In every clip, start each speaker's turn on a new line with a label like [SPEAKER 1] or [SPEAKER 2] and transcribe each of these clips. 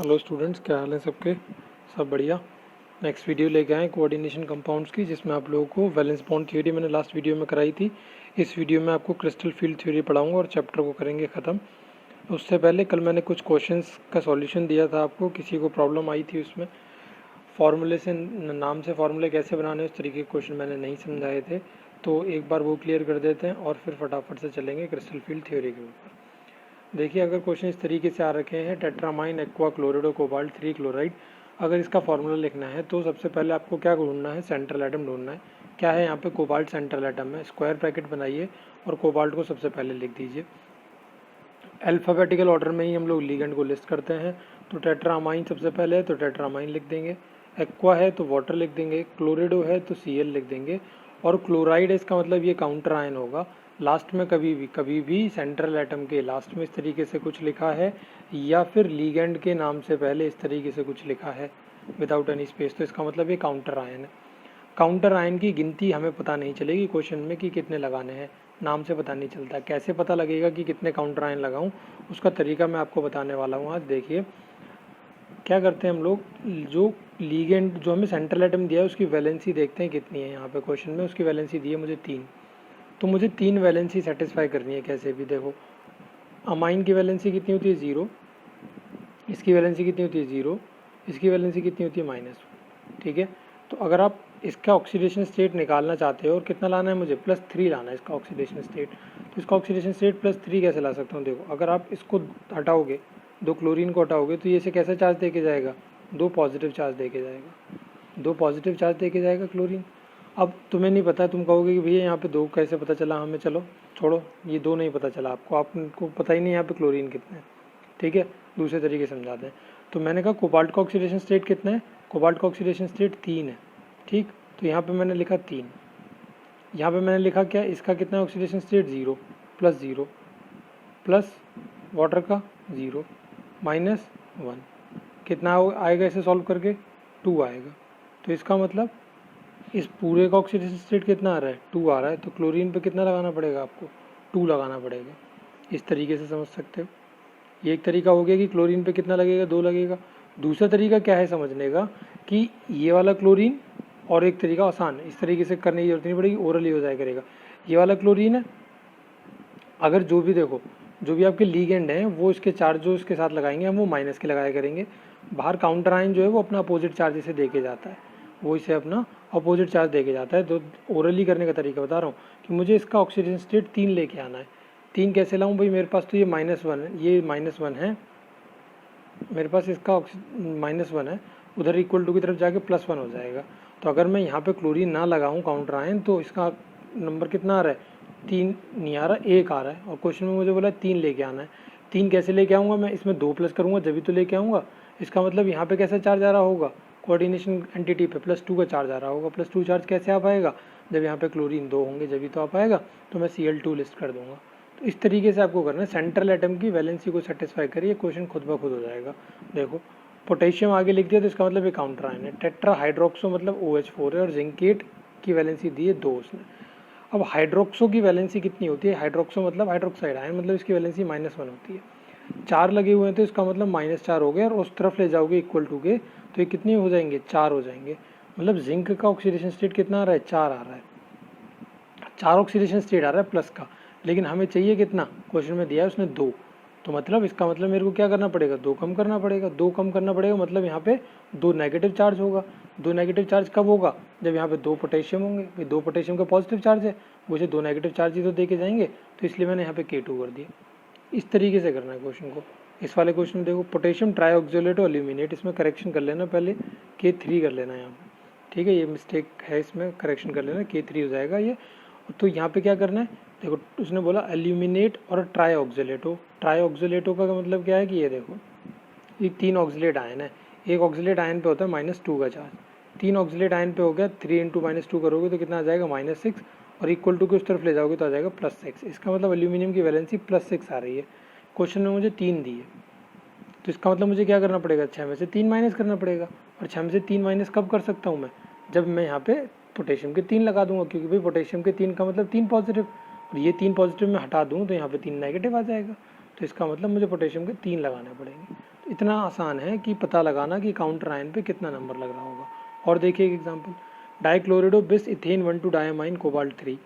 [SPEAKER 1] Hello students, क्या हाल है सबके? सब बढ़िया। नेक्स्ट वीडियो लेके आए कोऑर्डिनेशन कंपाउंड्स की, जिसमें आप लोगों को वैलेंस बॉन्ड थ्योरी मैंने लास्ट वीडियो में कराई थी। इस वीडियो में आपको क्रिस्टल फील्ड थ्योरी पढ़ाऊंगा और चैप्टर को करेंगे ख़त्म। उससे पहले कल मैंने कुछ क्वेश्चंस का सॉल्यूशन दिया था आपको, किसी को प्रॉब्लम आई थी उसमें। फार्मूले से नाम से फार्मूले कैसे बनाने उस तरीके के क्वेश्चन मैंने नहीं समझाए थे, तो एक बार वो क्लियर कर देते हैं और फिर फटाफट से चलेंगे क्रिस्टल फील्ड थ्योरी के ऊपर। देखिए, अगर क्वेश्चन इस तरीके से आ रखे हैं, टेट्रामाइन एक्वा क्लोराइड और कोबाल्ट 3 क्लोराइड, अगर इसका फॉर्मूला लिखना है तो सबसे पहले आपको क्या ढूंढना है? सेंट्रल एटम ढूंढना है। क्या है यहाँ पे? कोबाल्ट सेंट्रल एटम है। स्क्वायर ब्रैकेट बनाइए और कोबाल्ट को सबसे पहले लिख दीजिए। अल्फ़ाबेटिकल ऑर्डर में ही हम लोग लिगेंड को लिस्ट करते हैं। तो टेट्रामाइन सबसे पहले है तो टेट्रामाइन लिख देंगे, एक्वा है तो वाटर लिख देंगे, क्लोरिडो है तो Cl लिख देंगे, और क्लोराइड है इसका मतलब ये काउंटर आयन होगा। लास्ट में कभी भी सेंट्रल एटम के लास्ट में इस तरीके से कुछ लिखा है, या फिर लीगेंड के नाम से पहले इस तरीके से कुछ लिखा है विदाउट एनी स्पेस, तो इसका मतलब ये काउंटर आयन है। काउंटर आयन की गिनती हमें पता नहीं चलेगी क्वेश्चन में कि कितने लगाने हैं, नाम से पता नहीं चलता। कैसे पता लगेगा कि कितने काउंटर आयन लगाऊं, उसका तरीका मैं आपको बताने वाला हूँ आज। देखिए क्या करते हैं हम लोग, जो लीगेंड जो हमें सेंट्रल एटम दिया है उसकी वैलेंसी देखते हैं कितनी है। यहाँ पे क्वेश्चन में उसकी वैलेंसी दी है मुझे 3, तो मुझे 3 वैलेंसी सेटिस्फाई करनी है कैसे भी। देखो, अमाइन की वैलेंसी कितनी होती है? 0, इसकी वैलेंसी कितनी होती है? 0, इसकी वैलेंसी कितनी होती है? -1। ठीक है, तो अगर आप इसका ऑक्सीडेशन स्टेट निकालना चाहते हो, और कितना लाना है मुझे? +3 लाना है इसका ऑक्सीडेशन स्टेट। तो इसका ऑक्सीडेशन स्टेट +3 कैसे ला सकता हूँ? देखो, अगर आप इसको हटाओगे, 2 क्लोरीन को हटाओगे, तो ये इसे कैसे चार्ज दे के जाएगा? 2 पॉजिटिव चार्ज दे के जाएगा, 2 पॉजिटिव चार्ज दे के जाएगा क्लोरीन। अब तुम्हें नहीं पता, तुम कहोगे कि भैया यहाँ पे 2 कैसे पता चला हमें? चलो छोड़ो, ये 2 नहीं पता चला आपको पता ही नहीं यहाँ पे क्लोरीन कितना है। ठीक है, दूसरे तरीके से समझाते हैं। तो मैंने कहा कोबाल्ट का ऑक्सीडेशन स्टेट कितना है? कोबाल्ट का ऑक्सीडेशन स्टेट 3 है। ठीक, तो यहाँ पे मैंने लिखा 3। यहाँ पे मैंने लिखा क्या? इसका कितना है ऑक्सीडेशन स्टेट? 0 +0 प्लस वाटर का 0 -1। कितना आएगा इसे सॉल्व करके? 2 आएगा। तो इसका मतलब इस पूरे का ऑक्सीडेशन स्टेट कितना आ रहा है? 2 आ रहा है। तो क्लोरीन पे कितना लगाना पड़ेगा आपको? 2 लगाना पड़ेगा। इस तरीके से समझ सकते हो। ये एक तरीका हो गया कि क्लोरीन पे कितना लगेगा? 2 लगेगा। दूसरा तरीका क्या है समझने का, कि ये वाला क्लोरीन, और एक तरीका आसान, इस तरीके से करने की जरूरत नहीं पड़ेगी, ओरली हो जाया करेगा। ये वाला क्लोरीन है, अगर जो भी देखो, जो भी आपके लीगेंड हैं वो इसके चार्ज जो इसके साथ लगाएंगे हम वो माइनस के लगाया करेंगे। बाहर काउंटर आयन जो है वो अपना अपोजिट चार्ज इसे दे के जाता है, वो इसे अपना अपोजिट चार्ज दे के जाता है। तो ओरली करने का तरीका बता रहा हूँ कि मुझे इसका ऑक्सीडेशन स्टेट 3 लेके आना है। 3 कैसे लाऊं भाई? मेरे पास तो ये -1 है, ये -1 है, मेरे पास इसका -1 है, उधर इक्वल टू की तरफ जाके +1 हो जाएगा। तो अगर मैं यहाँ पे क्लोरीन ना लगाऊं काउंटर आयन, तो इसका नंबर कितना आ रहा है? 3 नहीं आ रहा, 1 आ रहा है। और क्वेश्चन में मुझे बोला 3 लेके आना है। 3 कैसे लेके आऊँगा मैं? इसमें 2 प्लस करूँगा जब भी तो लेके आऊँगा। इसका मतलब यहाँ पे कैसा चार्ज आ रहा होगा? कोऑर्डिनेशन एंटिटी पे +2 का चार्ज आ रहा होगा। +2 चार्ज कैसे आ पाएगा? जब यहाँ पे क्लोरीन 2 होंगे जब भी तो आ पाएगा। तो मैं Cl2 लिस्ट कर दूंगा। तो इस तरीके से आपको करना है, सेंट्रल एटम की वैलेंसी को सेटिस्फाई करिए, क्वेश्चन खुद ब खुद हो जाएगा। देखो, पोटेशियम आगे लिख दिया तो इसका मतलब ये काउंटर आयन है। टेट्रा हाइड्रोक्सो मतलब OH4 है, और जिंकेट की वैलेंसी दी है 2 उसने। अब हाइड्रोक्सो की वैलेंसी कितनी होती है? हाइड्रोक्सो मतलब हाइड्रोक्साइड आयन, मतलब इसकी वैलेंसी -1 होती है। 4 लगे हुए हैं तो इसका मतलब -4 हो गए, और उस तरफ ले जाओगे इक्वल टू के, तो ये कितने हो जाएंगे? 4 हो जाएंगे। मतलब जिंक का ऑक्सीडेशन स्टेट कितना आ रहा है? 4 आ रहा है। 4 ऑक्सीडेशन स्टेट आ रहा है प्लस का, लेकिन हमें चाहिए कितना? क्वेश्चन में दिया है उसने 2। तो मतलब इसका मतलब मेरे को क्या करना पड़ेगा? 2 कम करना पड़ेगा। 2 कम करना पड़ेगा मतलब यहाँ पे 2 नेगेटिव चार्ज होगा। 2 नेगेटिव चार्ज कब होगा? जब यहाँ पे 2 पोटेशियम होंगे। भाई 2 पोटेशियम का पॉजिटिव चार्ज है, मुझे 2 नेगेटिव चार्ज ही तो दे के जाएंगे, तो इसलिए मैंने यहाँ पे K2 कर दिया। इस तरीके से करना है क्वेश्चन को। इस वाले क्वेश्चन में देखो, पोटेशियम ट्राईऑक्सोलेट और एल्यूमिनेट, इसमें करेक्शन कर लेना, पहले K3 कर लेना यहाँ पे। ठीक है, ये मिस्टेक है, इसमें करेक्शन कर लेना, K3 हो जाएगा ये। तो यहाँ पे क्या करना है? देखो, उसने बोला एल्यूमिनेट और ट्राईऑक्सोलेटो। ट्राईऑक्सोलेटो का मतलब क्या है कि ये देखो, ये 3 ऑक्सीलेट आयन है। एक ऑक्सीलेट आयन पे होता है -2 का चार्ज। 3 ऑक्सीलेट आयन पे हो गया, 3 × -2 करोगे तो कितना आ जाएगा? -6, और इक्वल टू के उस तरफ ले जाओगे तो आ जाएगा +6। इसका मतलब एल्यूमिनियम की वैलेंसी +6 आ रही है। क्वेश्चन में मुझे 3 दी है, तो इसका मतलब मुझे क्या करना पड़ेगा? 6 में से 3 माइनस करना पड़ेगा। और 6 में से 3 माइनस कब कर सकता हूँ मैं? जब मैं यहाँ पे पोटेशियम के 3 लगा दूंगा, क्योंकि भाई पोटेशियम के 3 का मतलब 3 पॉजिटिव, और ये 3 पॉजिटिव में हटा दूँ तो यहाँ पे 3 नेगेटिव आ जाएगा। तो इसका मतलब मुझे पोटेशियम के 3 लगाने पड़ेंगे। इतना आसान है कि पता लगाना कि काउंटर आयन पे कितना नंबर लग रहा होगा। और देखिए एक एग्जांपल, डाइक्लोरिडो बिस इथेन 1 डायमाइन कोबाल्ट 3,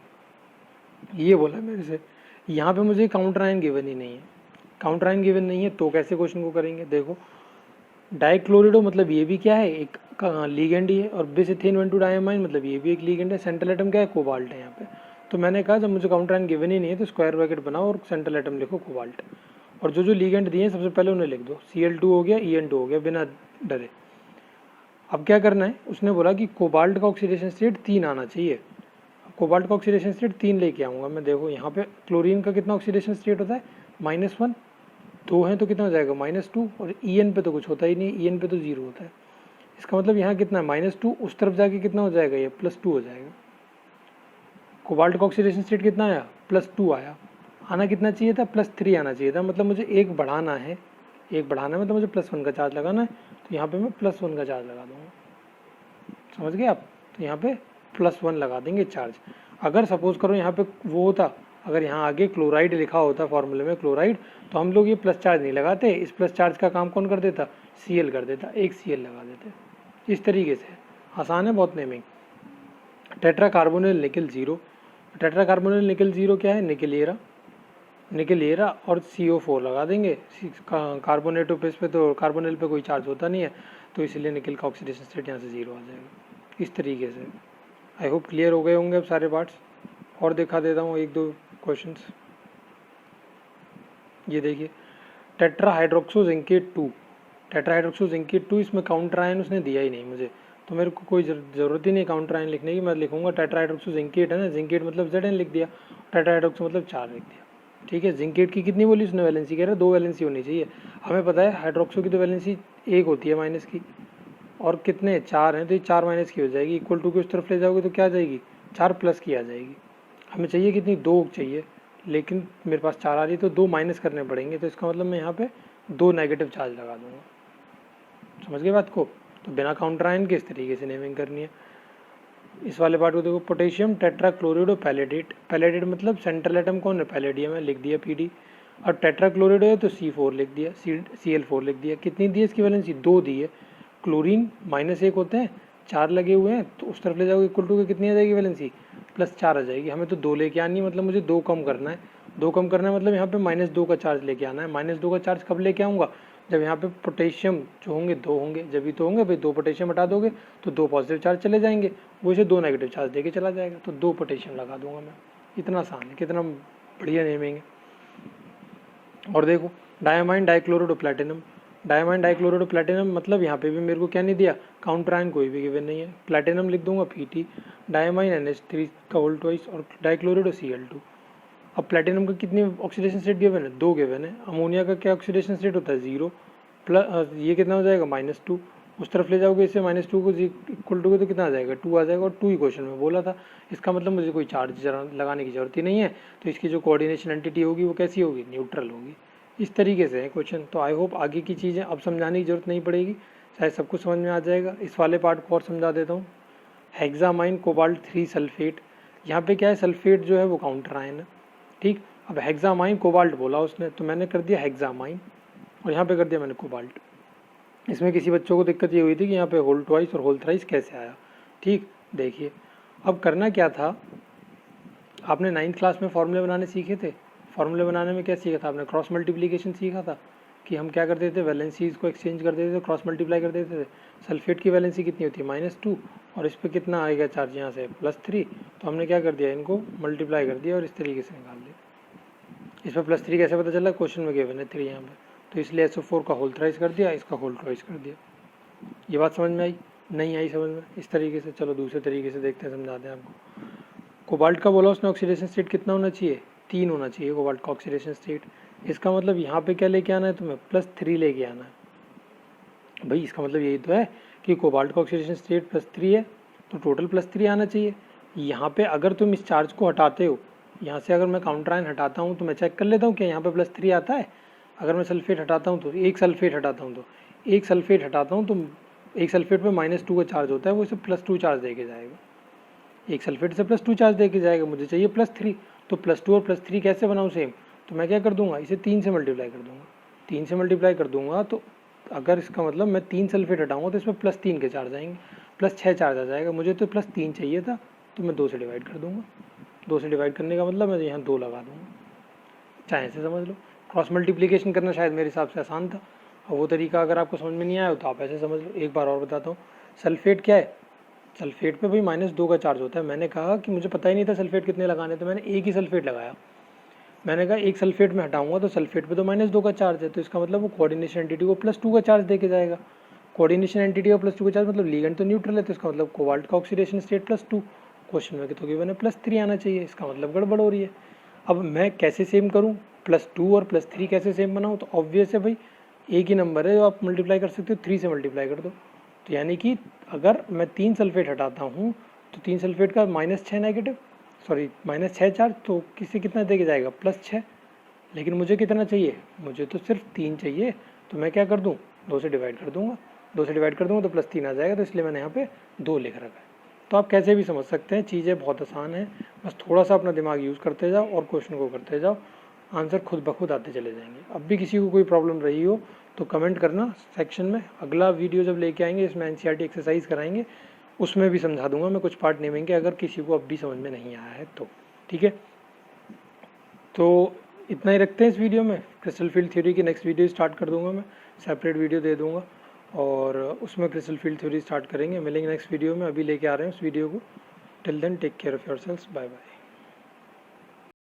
[SPEAKER 1] ये बोला मेरे से। यहाँ पे मुझे काउंटर आयन गिवन ही नहीं है, काउंटर आयन गिवन नहीं है तो कैसे क्वेश्चन को करेंगे। देखो डाइक्लोरिडो मतलब ये भी क्या है, एक लीगेंड ही है, और बिस इथेन 1 डायमाइन मतलब ये भी एक लीगेंड है। सेंट्रल एटम क्या है, कोबाल्ट है यहाँ पे। तो मैंने कहा जब मुझे काउंटर आयन गिवन ही नहीं है तो स्क्वायर ब्रैकेट बनाओ और सेंट्रल एटम लिखो कोबाल्ट, और जो लीगेंड दिए हैं सबसे पहले उन्हें लिख दो। Cl2 हो गया, En2 हो गया, बिना डरे। अब क्या करना है, उसने बोला कि कोबाल्ट का ऑक्सीडेशन स्टेट 3 आना चाहिए। कोबाल्ट का ऑक्सीडेशन स्टेट 3 लेके आऊँगा मैं। देखो यहाँ पे क्लोरीन का कितना ऑक्सीडेशन स्टेट होता है, -1, 2 है तो कितना हो जाएगा -2, और En पे तो कुछ होता ही नहीं, En पे तो 0 होता है। इसका मतलब यहाँ कितना है -2, उस तरफ जाके कितना हो जाएगा, ये +2 हो जाएगा। कोबाल्ट का ऑक्सीडेशन स्टेट कितना आया, +2 आया। आना कितना चाहिए था, +3 आना चाहिए था। मतलब मुझे एक बढ़ाना है, मतलब मुझे +1 का चार्ज लगाना है, तो यहाँ पे मैं +1 का चार्ज लगा दूंगा। समझ गए आप, तो यहाँ पे +1 लगा देंगे चार्ज। अगर सपोज करो यहाँ पे वो होता, अगर यहाँ आगे क्लोराइड लिखा होता फॉर्मूले में क्लोराइड, तो हम लोग ये प्लस चार्ज नहीं लगाते। इस प्लस चार्ज का काम कौन कर देता, Cl कर देता, एक Cl लगा देते। इस तरीके से आसान है बहुत नेमिंग। टेट्रा कार्बोनिल निकल 0, टेट्रा कार्बोनिल निकल 0 क्या है, निकलेरा और CO4 लगा देंगे। कार्बोनेटो पेस पे तो कार्बोनिल पे कोई चार्ज होता नहीं है, तो इसलिए निकल का ऑक्सीडेशन स्टेट यहाँ से 0 आ जाएगा। इस तरीके से आई होप क्लियर हो गए होंगे अब सारे पार्ट्स। और दिखा देता हूँ 1-2 क्वेश्चंस। ये देखिए tetra hydroxo zincate 2, tetra hydroxo zincate 2, इसमें काउंटर आयन उसने दिया ही नहीं मुझे, तो मेरे को कोई ज़रूरत ही नहीं काउंटर आयन लिखने की। मैं लिखूंगा टेट्रा हाइड्रोक्सो जिंकेट है ना, जिंकेट मतलब Zn लिख दिया, टेट्रा हाइड्रोक्सो मतलब 4 लिख दिया। ठीक है, जिंकेट की कितनी बोली उसने वैलेंसी, कह रहा है 2 वैलेंसी होनी चाहिए। हमें पता है हाइड्रोक्सो की तो वैलेंसी 1 होती है माइनस की, और कितने 4 हैं, तो ये 4 माइनस की हो जाएगी। इक्वल टू की उस तरफ ले जाओगे तो क्या आ जाएगी, 4 प्लस की आ जाएगी। हमें चाहिए कितनी, 2 चाहिए, लेकिन मेरे पास 4 आ रही है तो 2 माइनस करने पड़ेंगे, तो इसका मतलब मैं यहाँ पे 2 नेगेटिव चार्ज लगा दूंगा। समझ गए बात को। तो बिना काउंटर आयन के इस तरीके से नेमिंग करनी है। इस वाले पार्ट को देखो, पोटेशियम टेट्राक्लोरिडो पैलेडेट, पैलेडेट मतलब सेंट्रल एटम कौन है, पैलेडियम है, लिख दिया Pd। और टेट्राक्लोरिडो है तो C4 लिख दिया, Cl4 लिख दिया। कितनी दी है इसकी वैलेंसी, 2 दी है। क्लोरीन -1 होते हैं, 4 लगे हुए हैं, तो उस तरफ ले जाओगे इक्वल टू के कितनी आ जाएगी वैलेंसी, +4 आ जाएगी। हमें तो 2 लेके आनी है, मतलब मुझे 2 कम करना है। 2 कम करना है मतलब यहाँ पे -2 का चार्ज लेके आना है। -2 का चार्ज कब लेके आऊँगा, जब यहाँ पे पोटेशियम जो होंगे 2 होंगे, जब भी तो होंगे भाई। 2 पोटेशियम हटा दोगे तो 2 पॉजिटिव चार्ज चले जाएंगे, वो इसे 2 नेगेटिव चार्ज देके चला जाएगा, तो 2 पोटेशियम लगा दूंगा मैं। इतना आसान है, कितना बढ़िया नेमिंग है। और देखो डायमाइन डाइक्लोरिडो प्लैटिनम, डायमाइन डाइक्लोरिडो प्लैटिनम मतलब यहाँ पे भी मेरे को क्या नहीं दिया, काउंटर आयन कोई भी गिवन नहीं है। प्लैटिनम लिख दूंगा Pt, डायमाइन NH3 का होल ट्वाइस, और डाइक्लोरिडो Cl2। अब प्लैटिनम का कितनी ऑक्सीडेशन स्टेट गिवन है, 2 गिवन है। अमोनिया का क्या ऑक्सीडेशन स्टेट होता है, 0 प्लस, ये कितना हो जाएगा -2, उस तरफ ले जाओगे इसे -2 को इक्वल टू तो कितना आ जाएगा, 2 आ जाएगा, और 2 ही क्वेश्चन में बोला था। इसका मतलब मुझे कोई चार्ज लगाने की जरूरत ही नहीं है, तो इसकी जो कोऑर्डिनेशन एंटिटी होगी वो कैसी होगी, न्यूट्रल होगी। इस तरीके से है क्वेश्चन। तो आई होप आगे की चीज़ें अब समझाने की जरूरत नहीं पड़ेगी, शायद सब कुछ समझ में आ जाएगा। इस वाले पार्ट को और समझा देता हूँ। हेक्सामाइन कोबाल्ट 3 सल्फेट, यहाँ पे क्या है, सल्फेट जो है वो काउंटर आयन है। ठीक, अब हेक्सामाइन कोबाल्ट बोला उसने, तो मैंने कर दिया हेक्सामाइन, और यहाँ पे कर दिया मैंने कोबाल्ट। इसमें किसी बच्चों को दिक्कत ये हुई थी कि यहाँ पे होल ट्वाइस और होल थ्राइस कैसे आया। ठीक, देखिए अब करना क्या था, आपने 9th क्लास में फॉर्मूले बनाने सीखे थे। फॉर्मूले बनाने में क्या सीखा था आपने, क्रॉस मल्टीप्लिकेशन सीखा था, कि हम क्या कर देते थे, वैलेंसीज को एक्सचेंज कर देते थे, क्रॉस मल्टीप्लाई कर देते थे। सल्फेट की वैलेंसी कितनी होती है, -2, और इस पर कितना आएगा चार्ज यहाँ से, +3। तो हमने क्या कर दिया, इनको मल्टीप्लाई कर दिया और इस तरीके से निकाल दिया। इस पर +3 कैसे पता चला, क्वेश्चन में गिवन है 3 यहाँ पे, तो इसलिए SO4 का होल थ्राइस कर दिया, इसका होल ट्वाइस कर दिया। ये बात समझ में आई, नहीं आई समझ में, इस तरीके से। चलो दूसरे तरीके से देखते हैं, समझाते हैं आपको। कोबाल्ट का बोला उसने ऑक्सीडेशन स्टेट कितना होना चाहिए, 3 होना चाहिए कोबाल्ट का ऑक्सीडेशन स्टेट। इसका मतलब यहाँ पे क्या लेके आना है तुम्हें, +3 लेके आना है भाई। इसका मतलब यही तो है कि कोबाल्ट का ऑक्सीडेशन स्टेट +3 है, तो टोटल +3 आना चाहिए। यहाँ पे अगर तुम इस चार्ज को हटाते हो, यहाँ से अगर मैं काउंटर आयन हटाता हूँ तो मैं चेक कर लेता हूँ कि यहाँ पे +3 आता है। अगर मैं सल्फेट हटाता हूँ तो एक सल्फेट हटाता हूँ तो एक सल्फेट पे -2 का चार्ज होता है, वो इसे +2 चार्ज दे के जाएगा। एक सल्फेट से +2 चार्ज दे के जाएगा, मुझे चाहिए +3, तो +2 और +3 कैसे बनाऊँ सेम, तो मैं क्या कर दूंगा, इसे 3 से मल्टीप्लाई कर दूंगा। 3 से मल्टीप्लाई कर दूंगा तो अगर इसका मतलब मैं 3 सल्फेट हटाऊंगा तो इसमें +3 के चार्ज आएंगे, +6 चार्ज आ जाएगा। मुझे तो +3 चाहिए था, तो मैं 2 से डिवाइड कर दूंगा। 2 से डिवाइड करने का मतलब मैं यहाँ 2 लगा दूंगा, चाहे ऐसे समझ लो। क्रॉस मल्टीप्लिकेशन करना शायद मेरे हिसाब से आसान था, और वो तरीका अगर आपको समझ में नहीं आया तो आप ऐसे समझ लो। एक बार और बताता हूँ, सल्फेट क्या है, सल्फेट पे भाई -2 का चार्ज होता है। मैंने कहा कि मुझे पता ही नहीं था सल्फेट कितने लगाने, तो मैंने एक ही सल्फेट लगाया। मैंने कहा एक सल्फेट में हटाऊंगा तो सल्फेट पे तो -2 का चार्ज है, तो इसका मतलब वो कोऑर्डिनेशन एंटिटी को +2 का चार्ज देके जाएगा। कोऑर्डिनेशन एंटिटी का +2 का चार्ज मतलब लिगेंड तो न्यूट्रल है, तो इसका मतलब कोबाल्ट का ऑक्सीडेशन स्टेट +2। क्वेश्चन में तो गिवन है +3 आना चाहिए, इसका मतलब गड़बड़ हो रही है। अब मैं कैसे सेम करूँ, +2 और +3 कैसे सेम बनाऊँ, तो ऑब्वियस है भाई एक ही नंबर है जो आप मल्टीप्लाई कर सकते हो, 3 से मल्टीप्लाई कर दो। तो यानी कि अगर मैं 3 सल्फेट हटाता हूँ तो 3 सल्फेट का -6 नेगेटिव, सॉरी -6 चार्ज, तो किसी कितना देके जाएगा +6। लेकिन मुझे कितना चाहिए, मुझे तो सिर्फ 3 चाहिए, तो मैं क्या कर दूँ, 2 से डिवाइड कर दूंगा। 2 से डिवाइड कर दूंगा तो +3 आ जाएगा, तो इसलिए मैंने यहाँ पे 2 लिख रखा है। तो आप कैसे भी समझ सकते हैं, चीज़ें बहुत आसान है, बस थोड़ा सा अपना दिमाग यूज़ करते जाओ और क्वेश्चन को करते जाओ, आंसर खुद ब खुद आते चले जाएंगे। अब भी किसी को कोई प्रॉब्लम रही हो तो कमेंट करना सेक्शन में। अगला वीडियो जब लेके आएंगे इसमें एनसीईआरटी एक्सरसाइज कराएंगे, उसमें भी समझा दूंगा मैं कुछ पार्ट नेमिंग के, अगर किसी को अब भी समझ में नहीं आया है तो। ठीक है, तो इतना ही रखते हैं इस वीडियो में। क्रिस्टल फील्ड थ्योरी की नेक्स्ट वीडियो स्टार्ट कर दूंगा मैं, सेपरेट वीडियो दे दूंगा और उसमें क्रिस्टल फील्ड थ्योरी स्टार्ट करेंगे। मिलेंगे नेक्स्ट वीडियो में, अभी लेके आ रहे हैं उस वीडियो को। Till then take care of yourselves, bye bye.